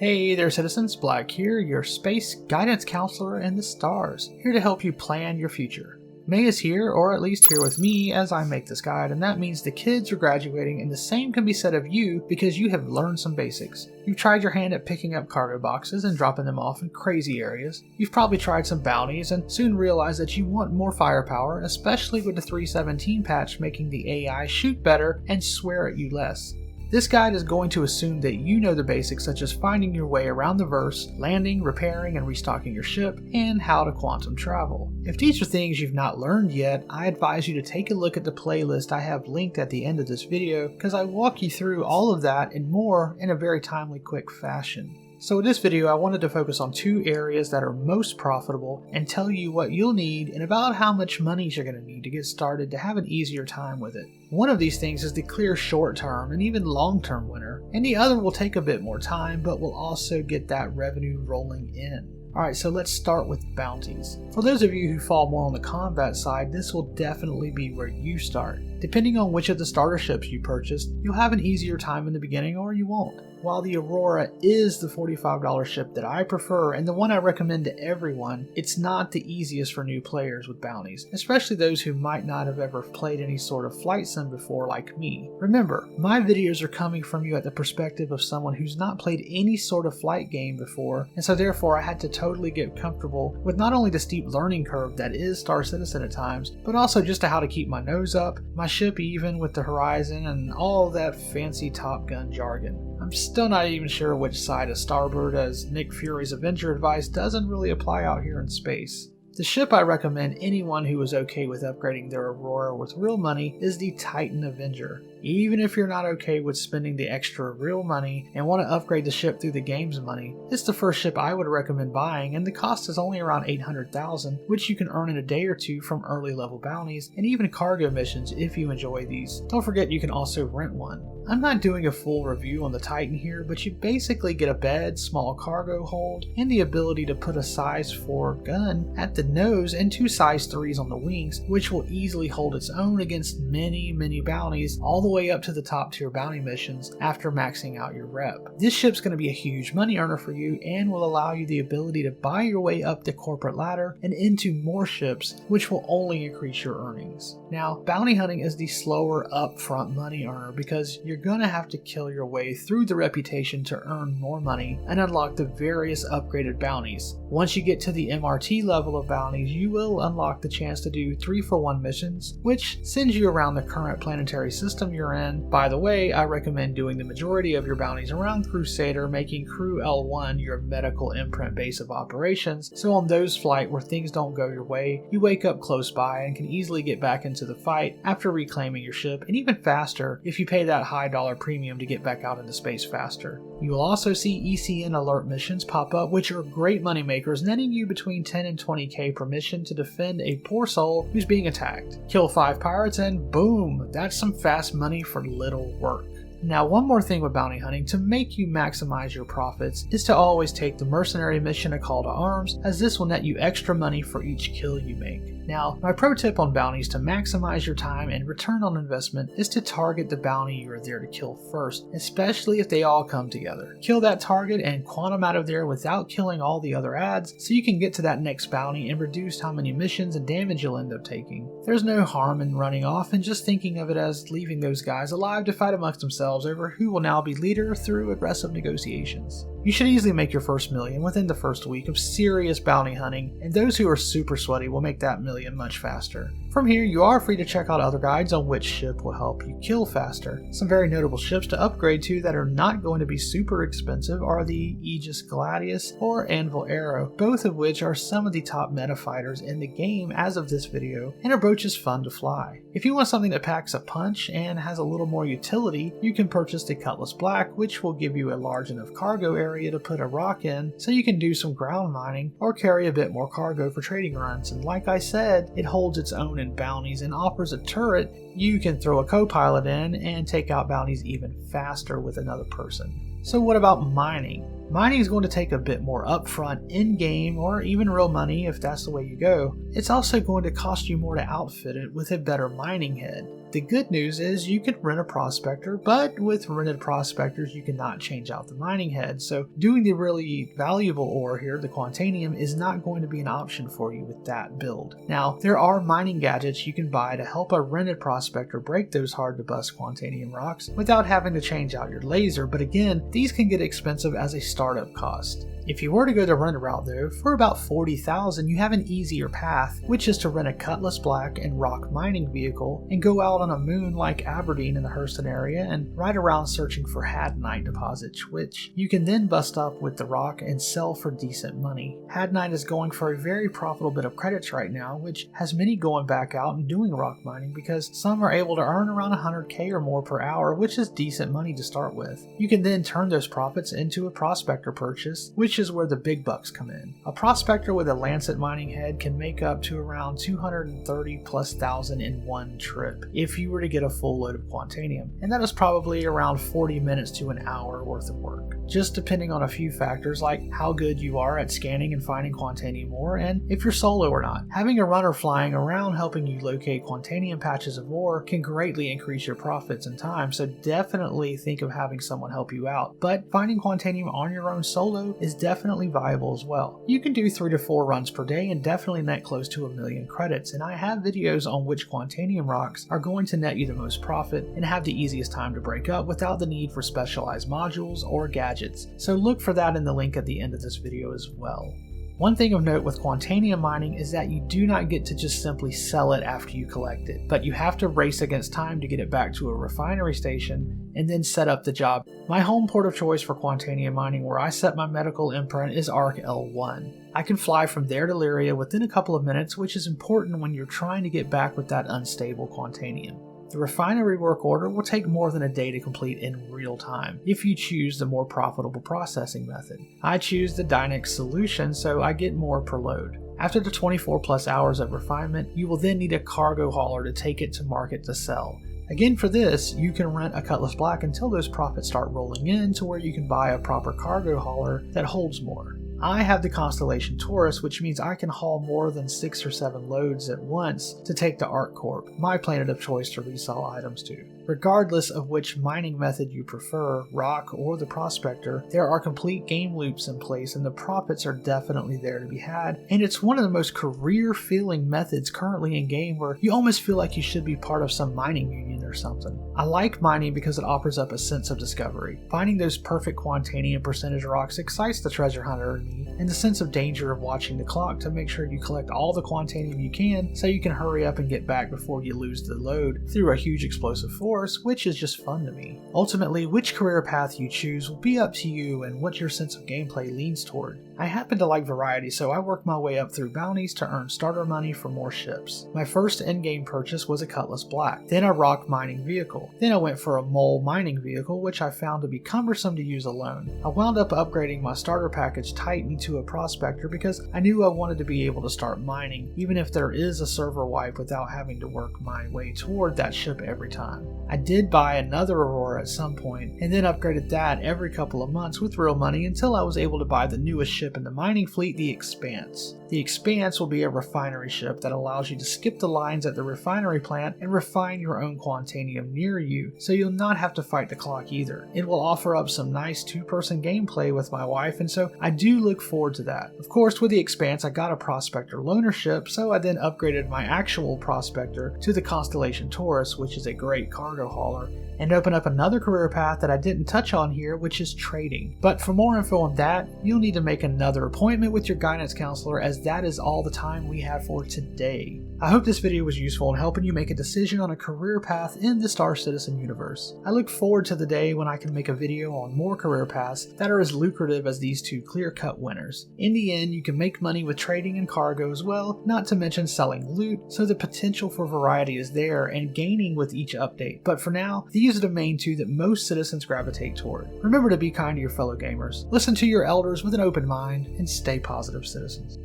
Hey there citizens, Black here, your space guidance counselor in the stars, here to help you plan your future. May is here, or at least here with me as I make this guide, and that means the kids are graduating, and the same can be said of you because you have learned some basics. You've tried your hand at picking up cargo boxes and dropping them off in crazy areas. You've probably tried some bounties and soon realized that you want more firepower, especially with the 3.17 patch making the AI shoot better and swear at you less. This guide is going to assume that you know the basics such as finding your way around the verse, landing, repairing and restocking your ship, and how to quantum travel. If these are things you've not learned yet, I advise you to take a look at the playlist I have linked at the end of this video because I walk you through all of that and more in a very timely, quick fashion. So in this video, I wanted to focus on two areas that are most profitable and tell you what you'll need and about how much money you're going to need to get started to have an easier time with it. One of these things is the clear short-term and even long-term winner, and the other will take a bit more time but will also get that revenue rolling in. Alright, so let's start with bounties. For those of you who fall more on the combat side, this will definitely be where you start. Depending on which of the starter ships you purchased, you'll have an easier time in the beginning or you won't. While the Aurora is the $45 ship that I prefer and the one I recommend to everyone, it's not the easiest for new players with bounties, especially those who might not have ever played any sort of flight sim before like me. Remember, my videos are coming from you at the perspective of someone who's not played any sort of flight game before, and so therefore I had to totally get comfortable with not only the steep learning curve that is Star Citizen at times, but also just to how to keep my nose up, my ship even with the horizon, and all that fancy Top Gun jargon. I'm still not even sure which side of starboard, as Nick Fury's Avenger advice doesn't really apply out here in space. The ship I recommend anyone who is okay with upgrading their Aurora with real money is the Titan Avenger. Even if you're not okay with spending the extra real money and want to upgrade the ship through the game's money, it's the first ship I would recommend buying, and the cost is only around $800,000, which you can earn in a day or two from early level bounties and even cargo missions if you enjoy these. Don't forget you can also rent one. I'm not doing a full review on the Titan here, but you basically get a bed, small cargo hold, and the ability to put a size 4 gun at the nose and two size 3s on the wings, which will easily hold its own against many bounties all the way up to the top tier bounty missions after maxing out your rep. This ship's going to be a huge money earner for you and will allow you the ability to buy your way up the corporate ladder and into more ships, which will only increase your earnings. Now, bounty hunting is the slower upfront money earner because you're going to have to kill your way through the reputation to earn more money and unlock the various upgraded bounties. Once you get to the MRT level of bounties, you will unlock the chance to do 3-for-1 missions, which sends you around the current planetary system you're in. By the way, I recommend doing the majority of your bounties around Crusader, making Crew L1 your medical imprint base of operations, so on those flights where things don't go your way, you wake up close by and can easily get back into the fight after reclaiming your ship, and even faster if you pay that high dollar premium to get back out into space faster. You will also see ECN alert missions pop up, which are great money makers, netting you between 10 and 20k per mission to defend a poor soul who's being attacked. Kill 5 pirates and boom, that's some fast money for little work. Now, one more thing with bounty hunting to make you maximize your profits is to always take the mercenary mission A Call to Arms, as this will net you extra money for each kill you make. Now, my pro tip on bounties to maximize your time and return on investment is to target the bounty you are there to kill first, especially if they all come together. Kill that target and quantum out of there without killing all the other adds so you can get to that next bounty and reduce how many missions and damage you'll end up taking. There's no harm in running off and just thinking of it as leaving those guys alive to fight amongst themselves over who will now be leader through aggressive negotiations. You should easily make your first million within the first week of serious bounty hunting, and those who are super sweaty will make that million much faster. From here, you are free to check out other guides on which ship will help you kill faster. Some very notable ships to upgrade to that are not going to be super expensive are the Aegis Gladius or Anvil Arrow, both of which are some of the top meta fighters in the game as of this video, and are both just fun to fly. If you want something that packs a punch and has a little more utility, you can purchase the Cutlass Black, which will give you a large enough cargo area to put a rock in so you can do some ground mining or carry a bit more cargo for trading runs, and like I said, it holds its own in bounties and offers a turret you can throw a co-pilot in and take out bounties even faster with another person. So what about mining? Mining is going to take a bit more upfront in-game or even real money if that's the way you go. It's also going to cost you more to outfit it with a better mining head. The good news is you can rent a prospector, but with rented prospectors you cannot change out the mining head, so doing the really valuable ore here, the Quantanium, is not going to be an option for you with that build. Now, there are mining gadgets you can buy to help a rented prospector break those hard to bust Quantanium rocks without having to change out your laser, but again, these can get expensive as a startup cost. If you were to go the rented route though, for about $40,000 you have an easier path, which is to rent a Cutlass Black and rock mining vehicle and go out on a moon like Aberdeen in the Hurston area and ride around searching for Hadnite deposits, which you can then bust up with the rock and sell for decent money. Hadnite is going for a very profitable bit of credits right now, which has many going back out and doing rock mining because some are able to earn around 100k or more per hour, which is decent money to start with. You can then turn those profits into a prospector purchase, which is where the big bucks come in. A prospector with a Lancet mining head can make up to around 230,000+ in one trip if you were to get a full load of Quantanium, and that is probably around 40 minutes to an hour worth of work, just depending on a few factors like how good you are at scanning and finding Quantanium ore and if you're solo or not. Having a runner flying around helping you locate Quantanium patches of ore can greatly increase your profits and time, so definitely think of having someone help you out, but finding Quantanium on your own solo is definitely viable as well. You can do 3 to 4 runs per day and definitely net close to 1 million credits, and I have videos on which Quantanium rocks are going to net you the most profit and have the easiest time to break up without the need for specialized modules or gadgets, so look for that in the link at the end of this video as well. One thing of note with Quantanium mining is that you do not get to just simply sell it after you collect it, but you have to race against time to get it back to a refinery station and then set up the job. My home port of choice for Quantanium mining where I set my medical imprint is ARC L1. I can fly from there to Lyria within a couple of minutes, which is important when you're trying to get back with that unstable Quantanium. The refinery work order will take more than a day to complete in real time if you choose the more profitable processing method. I choose the Dynex solution so I get more per load. After the 24+ hours of refinement, you will then need a cargo hauler to take it to market to sell. Again, for this, you can rent a Cutlass Black until those profits start rolling in to where you can buy a proper cargo hauler that holds more. I have the Constellation Taurus, which means I can haul more than 6 or 7 loads at once to take to Arc Corp, my planet of choice to resell items to. Regardless of which mining method you prefer, rock or the prospector, there are complete game loops in place and the profits are definitely there to be had, and it's one of the most career-feeling methods currently in game where you almost feel like you should be part of some mining union or something. I like mining because it offers up a sense of discovery. Finding those perfect Quantanium percentage rocks excites the treasure hunter in me, and the sense of danger of watching the clock to make sure you collect all the Quantanium you can so you can hurry up and get back before you lose the load through a huge explosive force, which is just fun to me. Ultimately, which career path you choose will be up to you and what your sense of gameplay leans toward. I happen to like variety, so I worked my way up through bounties to earn starter money for more ships. My first in-game purchase was a Cutlass Black, then a rock mining vehicle. Then I went for a mole mining vehicle, which I found to be cumbersome to use alone. I wound up upgrading my starter package Titan to a prospector because I knew I wanted to be able to start mining, even if there is a server wipe without having to work my way toward that ship every time. I did buy another Aurora at some point, and then upgraded that every couple of months with real money until I was able to buy the newest ship in the mining fleet, the Expanse. The Expanse will be a refinery ship that allows you to skip the lines at the refinery plant and refine your own Quantanium near you, so you'll not have to fight the clock either. It will offer up some nice 2-person gameplay with my wife, and so I do look forward to that. Of course, with the Expanse I got a Prospector loaner ship, so I then upgraded my actual Prospector to the Constellation Taurus, which is a great cargo hauler, and open up another career path that I didn't touch on here, which is trading. But for more info on that, you'll need to make another appointment with your guidance counselor, as that is all the time we have for today. I hope this video was useful in helping you make a decision on a career path in the Star Citizen universe. I look forward to the day when I can make a video on more career paths that are as lucrative as these two clear-cut winners. In the end, you can make money with trading and cargo as well, not to mention selling loot, so the potential for variety is there and gaining with each update. But for now, these are the main two that most citizens gravitate toward. Remember to be kind to your fellow gamers, listen to your elders with an open mind, and stay positive, citizens.